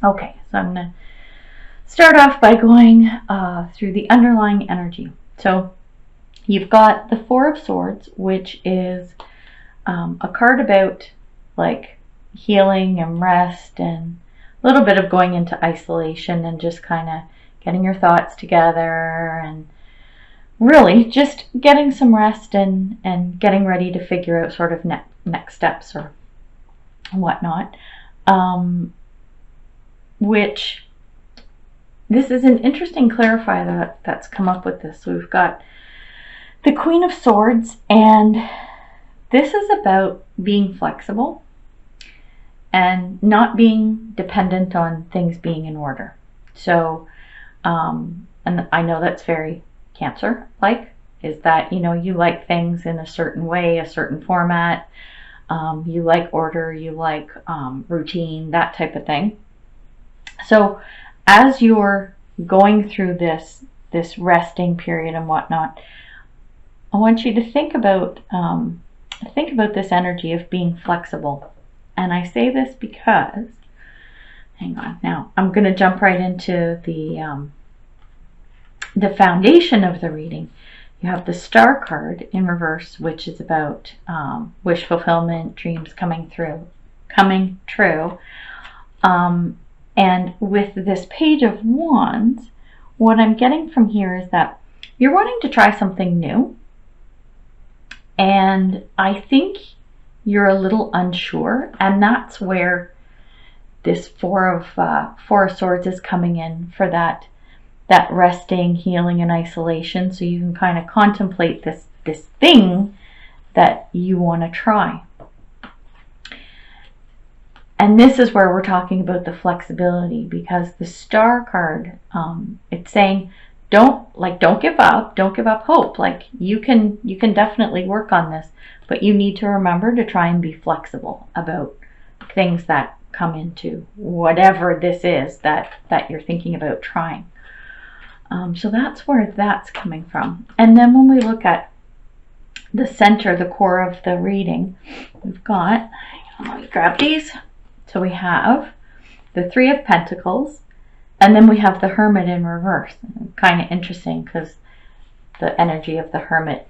Okay, so I'm going to start off by going through the underlying energy. So you've got the Four of Swords, which is a card about like healing and rest and a little bit of going into isolation and just kind of getting your thoughts together and really just getting some rest and getting ready to figure out sort of next steps or whatnot. Which this is an interesting clarifier that's come up with this. So we've got the Queen of Swords, and this is about being flexible and not being dependent on things being in order. So, and I know that's very Cancer-like, is that, you like things in a certain way, a certain format. You like order, you like routine, that type of thing. So as you're going through this resting period and whatnot, I want you to think about this energy of being flexible. And I say this because, hang on, now I'm going to jump right into the foundation of the reading. You have the Star card in reverse, which is about wish fulfillment, dreams coming true. And with this Page of Wands, what I'm getting from here is that you're wanting to try something new. And I think you're a little unsure. And that's where this Four of Swords is coming in for that resting, healing, and isolation. So you can kind of contemplate this thing that you want to try. And this is where we're talking about the flexibility, because the Star card, it's saying don't give up hope. Like you can definitely work on this, but you need to remember to try and be flexible about things that come into whatever this is that you're thinking about trying. So that's where that's coming from. And then when we look at the center, the core of the reading, we've got, let me grab these. So we have the Three of Pentacles, and then we have the Hermit in reverse. Kind of interesting because the energy of the Hermit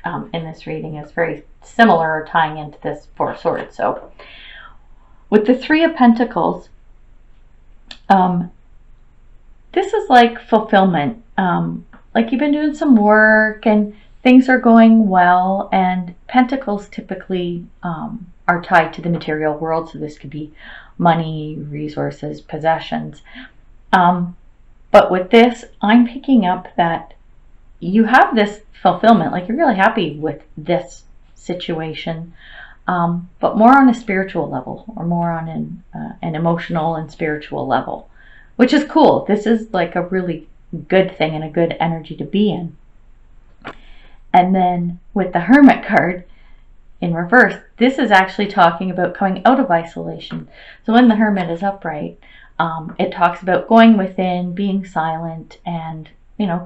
in this reading is very similar or tying into this Four of Swords. So with the Three of Pentacles, this is like fulfillment. Like you've been doing some work and things are going well, and Pentacles typically are tied to the material world. So this could be money, resources, possessions. But with this, I'm picking up that you have this fulfillment, like you're really happy with this situation, but more on a spiritual level, or more on an emotional and spiritual level, which is cool. This is like a really good thing and a good energy to be in. And then with the Hermit card in reverse, this is actually talking about coming out of isolation. So when the Hermit is upright, it talks about going within, being silent, and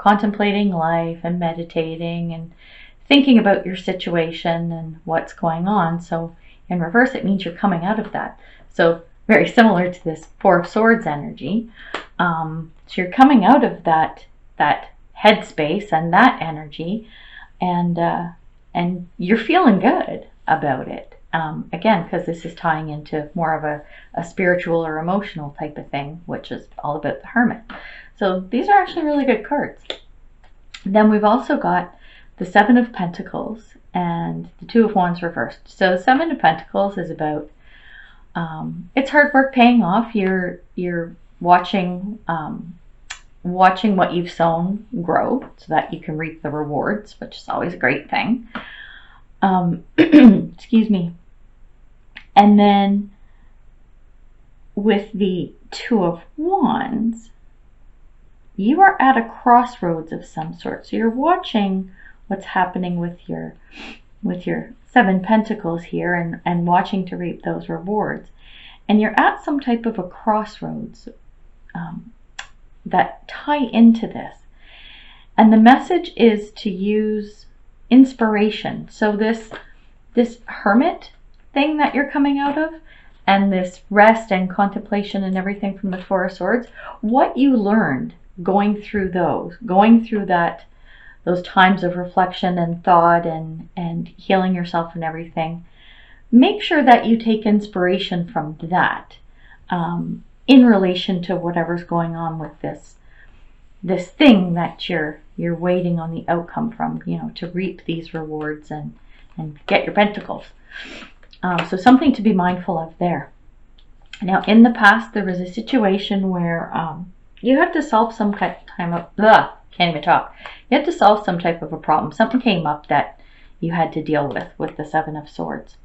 contemplating life and meditating and thinking about your situation and what's going on. So in reverse, it means you're coming out of that. So very similar to this Four of Swords energy. So you're coming out of that headspace and that energy, and you're feeling good about it. Again, because this is tying into more of a spiritual or emotional type of thing, which is all about the Hermit. So these are actually really good cards. Then we've also got the Seven of Pentacles and the Two of Wands reversed. So Seven of Pentacles is about it's hard work paying off. You're watching what you've sown grow so that you can reap the rewards, which is always a great thing. Excuse me. And then with the Two of Wands, you are at a crossroads of some sort. So you're watching what's happening with your Seven Pentacles here and watching to reap those rewards. And you're at some type of a crossroads that tie into this. And the message is to use inspiration. So this Hermit thing that you're coming out of, and this rest and contemplation and everything from the Four of Swords, what you learned going through those times of reflection and thought and healing yourself and everything, make sure that you take inspiration from that in relation to whatever's going on with this thing that you're waiting on the outcome from, to reap these rewards and get your pentacles. So something to be mindful of there. Now, in the past, there was a situation where you had to solve some kind of can't even talk. You had to solve some type of a problem. Something came up that you had to deal with the Seven of Swords,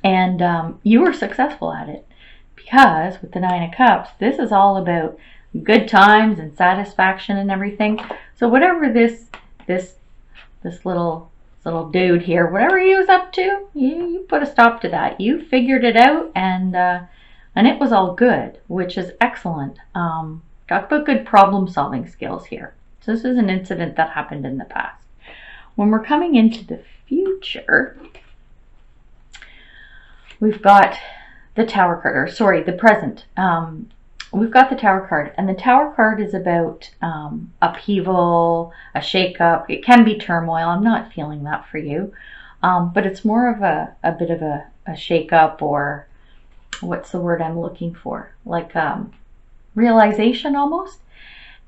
and you were successful at it, because with the Nine of Cups, this is all about good times and satisfaction and everything. So whatever this little dude here, whatever he was up to, you put a stop to that. You figured it out, and it was all good, which is excellent. Talk about good problem solving skills here. So this is an incident that happened in the past. When we're coming into the future, we've got the Tower card, or sorry, the present. We've got the Tower card, and the Tower card is about upheaval, a shakeup. It can be turmoil. I'm not feeling that for you, but it's more of a bit of a shakeup, or what's the word I'm looking for? Like realization almost.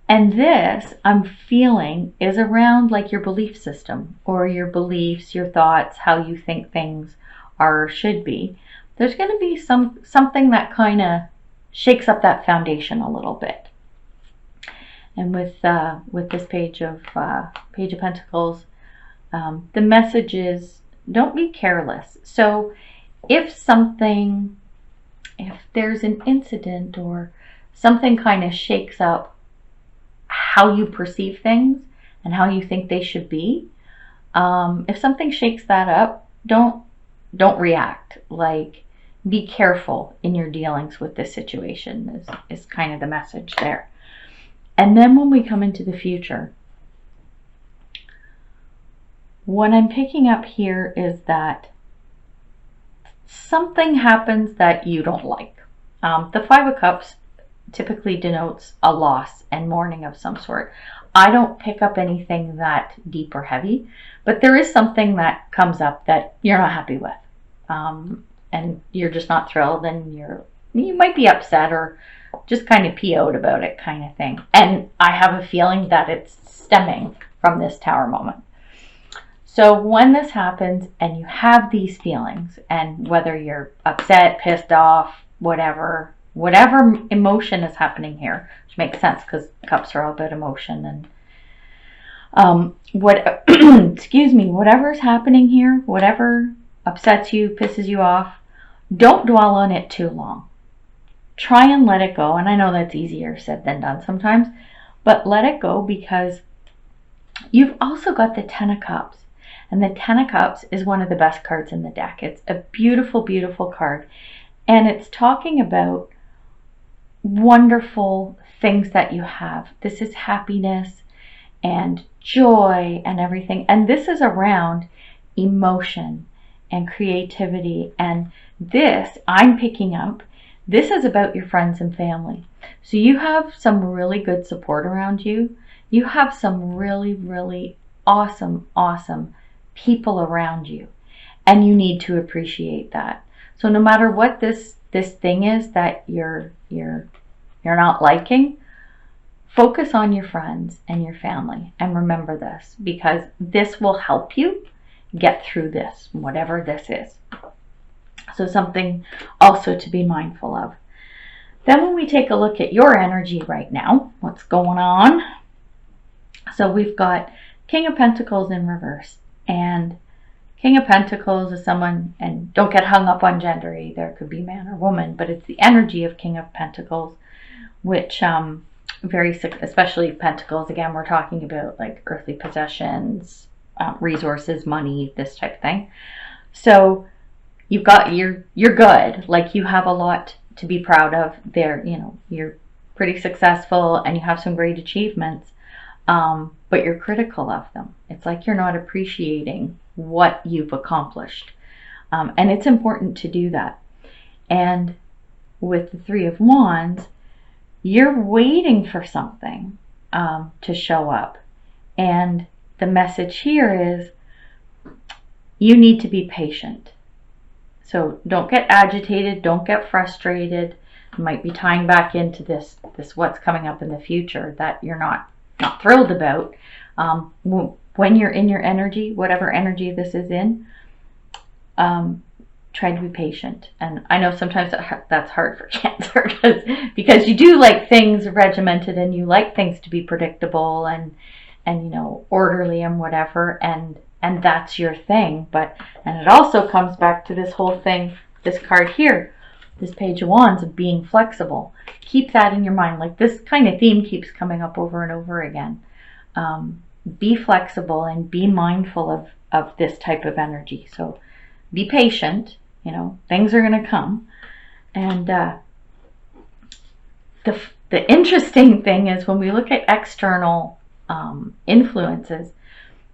And this, I'm feeling, is around like your belief system, or your beliefs, your thoughts, how you think things are or should be. There's going to be something that kind of shakes up that foundation a little bit. And with this Page of Pentacles, the message is, don't be careless. So if there's an incident or something kind of shakes up how you perceive things and how you think they should be, if something shakes that up, don't react. Like, be careful in your dealings with this situation is kind of the message there. And then when we come into the future, what I'm picking up here is that something happens that you don't like. The Five of Cups typically denotes a loss and mourning of some sort. I don't pick up anything that deep or heavy, but there is something that comes up that you're not happy with. And you're just not thrilled, and you might be upset or just kind of PO'd about it, kind of thing. And I have a feeling that it's stemming from this Tower moment. So when this happens and you have these feelings, and whether you're upset, pissed off, whatever emotion is happening here, which makes sense because cups are all about emotion, and whatever's happening here, whatever upsets you, pisses you off, don't dwell on it too long. Try and let it go. And I know that's easier said than done sometimes, but let it go, because you've also got the Ten of Cups. And the Ten of Cups is one of the best cards in the deck. It's a beautiful, beautiful card. And it's talking about wonderful things that you have. This is happiness and joy and everything. And this is around emotion and creativity. And this, I'm picking up, this is about your friends and family. So you have some really good support around you. You have some really, really awesome people around you. And you need to appreciate that. So no matter what this thing is that you're not liking, focus on your friends and your family. And remember this, because this will help you get through this, whatever this is. So something also to be mindful of. Then when we take a look at your energy right now, what's going on? So we've got King of Pentacles in reverse. And King of Pentacles is someone, and don't get hung up on gender either, it could be man or woman, but it's the energy of King of Pentacles, which especially Pentacles, again, we're talking about like earthly possessions, resources, money, this type of thing. So you're good. Like, you have a lot to be proud of there. You're pretty successful and you have some great achievements, but you're critical of them. It's like you're not appreciating what you've accomplished. And it's important to do that. And with the Three of Wands, you're waiting for something to show up. And the message here is you need to be patient. So don't get agitated, don't get frustrated. It might be tying back into this what's coming up in the future that you're not thrilled about. When you're in your energy, whatever energy this is in, try to be patient. And I know sometimes that's hard for Cancer because you do like things regimented and you like things to be predictable and orderly and whatever, and that's your thing. And it also comes back to this whole thing, this card here, this Page of Wands, of being flexible. Keep that in your mind. Like, this kind of theme keeps coming up over and over again. Be flexible and be mindful of this type of energy. So be patient. Things are going to come. And the interesting thing is when we look at external influences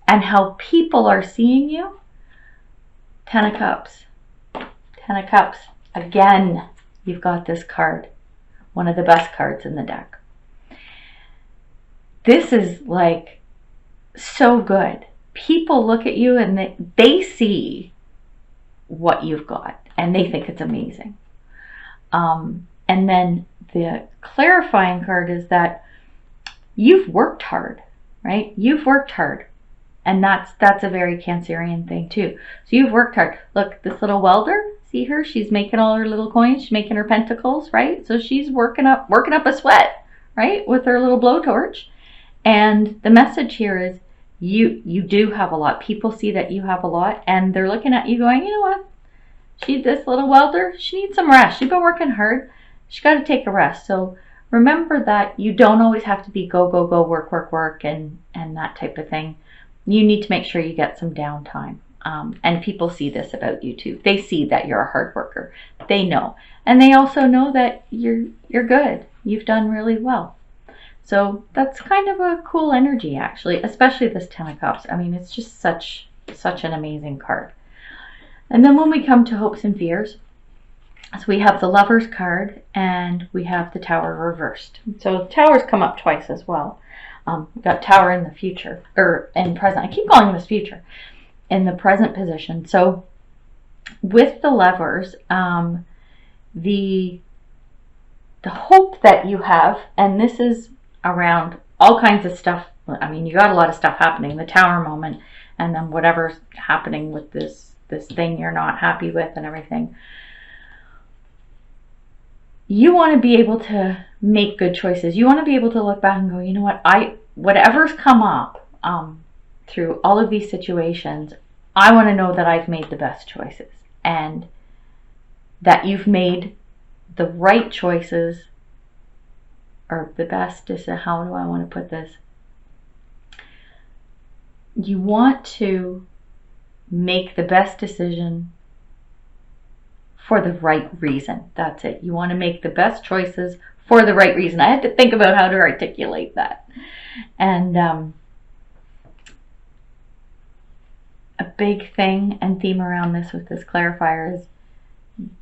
and how people are seeing you, Ten of Cups. Ten of Cups. Again, you've got this card. One of the best cards in the deck. This is like so good. People look at you and they see what you've got and they think it's amazing. And then the clarifying card is that you've worked hard, right? You've worked hard. And that's a very Cancerian thing too. So you've worked hard. Look, this little welder, see her? She's making all her little coins. She's making her pentacles, right? So she's working up a sweat, right? With her little blowtorch. And the message here is you do have a lot. People see that you have a lot and they're looking at you going, you know what? This little welder, she needs some rest. She's been working hard. She got to take a rest. So remember that you don't always have to be go, work, and that type of thing. You need to make sure you get some downtime. And people see this about you too. They see that you're a hard worker. They know. And they also know that you're good. You've done really well. So that's kind of a cool energy, actually, especially this Ten of Cups. I mean, it's just such an amazing card. And then when we come to hopes and fears, so we have the Lovers card and we have the Tower reversed. So the Towers come up twice as well. We've got Tower in the future, or in present. I keep calling this future. In the present position. So with the Lovers, the hope that you have, and this is around all kinds of stuff. I mean, you got a lot of stuff happening, the Tower moment, and then whatever's happening with this thing you're not happy with and everything. You want to be able to make good choices. You want to be able to look back and go, you know what, whatever's come up through all of these situations, I want to know that I've made the best choices and that you've made the right choices, or the best is, how do I want to put this? You want to make the best decision for the right reason. That's it. You want to make the best choices for the right reason. I had to think about how to articulate that. And a big thing and theme around this with this clarifier is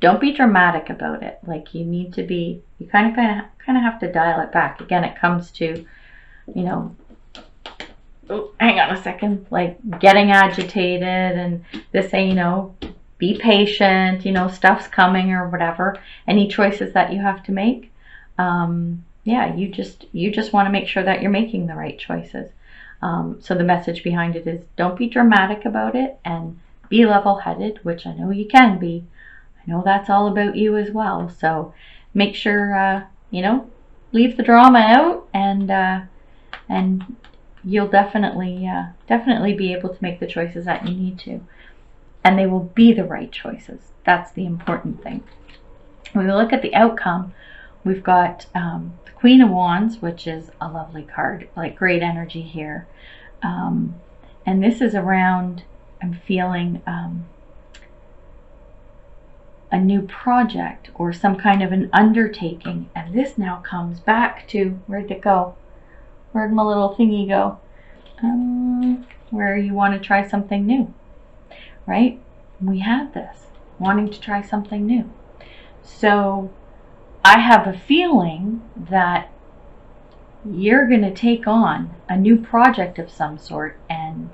don't be dramatic about it. Like, you need to be, you kind of have to dial it back. Again, it comes to, oh, hang on a second, like getting agitated and this saying, be patient, stuff's coming or whatever. Any choices that you have to make, yeah, you just want to make sure that you're making the right choices. So the message behind it is don't be dramatic about it and be level-headed, which I know you can be. I know that's all about you as well. So make sure, leave the drama out, and you'll definitely be able to make the choices that you need to. And they will be the right choices. That's the important thing. When we look at the outcome, we've got the Queen of Wands, which is a lovely card, like great energy here. And this is around, I'm feeling a new project or some kind of an undertaking. And this now comes back to, where'd it go? Where'd my little thingy go? Where you want to try something new, right? We had this, wanting to try something new. So I have a feeling that you're going to take on a new project of some sort, and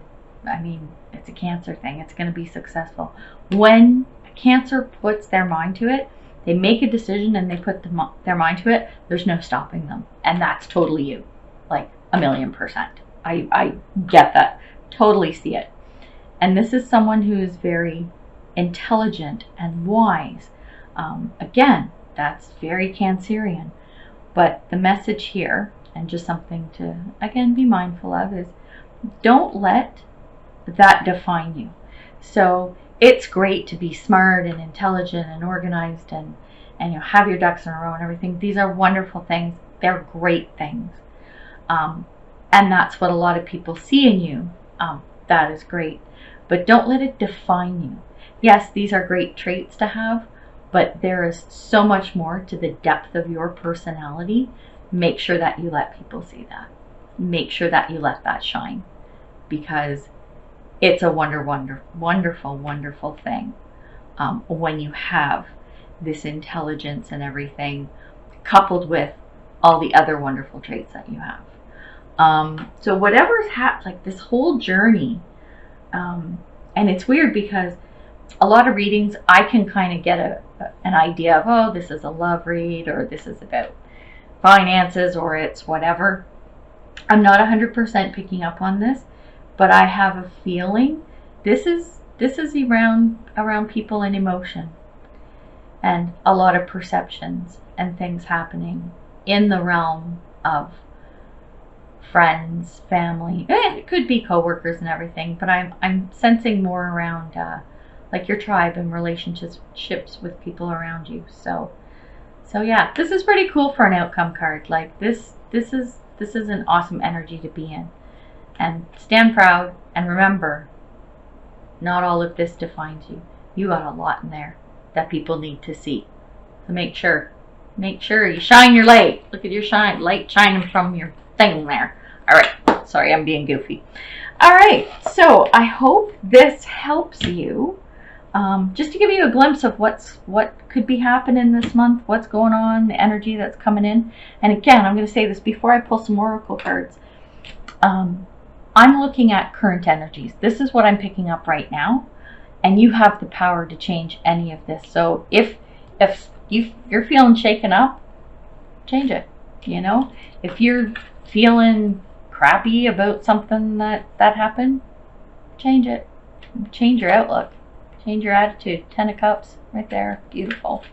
I mean, it's a Cancer thing. It's going to be successful. When Cancer puts their mind to it, they make a decision and they put their mind to it, there's no stopping them. And that's totally you. Like 1,000,000%. I get that. Totally see it. And this is someone who is very intelligent and wise. Again, that's very Cancerian. But the message here, and just something to, again, be mindful of, is don't let that define you. So it's great to be smart and intelligent and organized and have your ducks in a row and everything. These are wonderful things. They're great things. And that's what a lot of people see in you. That is great. But don't let it define you. Yes, these are great traits to have, but there is so much more to the depth of your personality. Make sure that you let people see that. Make sure that you let that shine, because it's a wonderful, wonderful thing when you have this intelligence and everything coupled with all the other wonderful traits that you have. So whatever's happened, like this whole journey, and it's weird because a lot of readings I can kind of get an idea of, oh, this is a love read, or this is about finances, or it's whatever. I'm not 100% picking up on this, but I have a feeling this is around people and emotion, and a lot of perceptions and things happening in the realm of friends, family. It could be coworkers and everything, but I'm sensing more around like your tribe and relationships with people around you. So yeah, this is pretty cool for an outcome card. Like this is an awesome energy to be in. And stand proud, and remember, not all of this defines you. You got a lot in there that people need to see. So make sure you shine your light. Look at your light shining from your thing there. All right, sorry, I'm being goofy. All right, so I hope this helps you. Just to give you a glimpse of what could be happening this month, what's going on, the energy that's coming in. And again, I'm going to say this before I pull some oracle cards. I'm looking at current energies. This is what I'm picking up right now, and you have the power to change any of this. So if you're feeling shaken up, change it. If you're feeling crappy about something that happened, change it. Change your outlook. Change your attitude. 10 of Cups right there. Beautiful.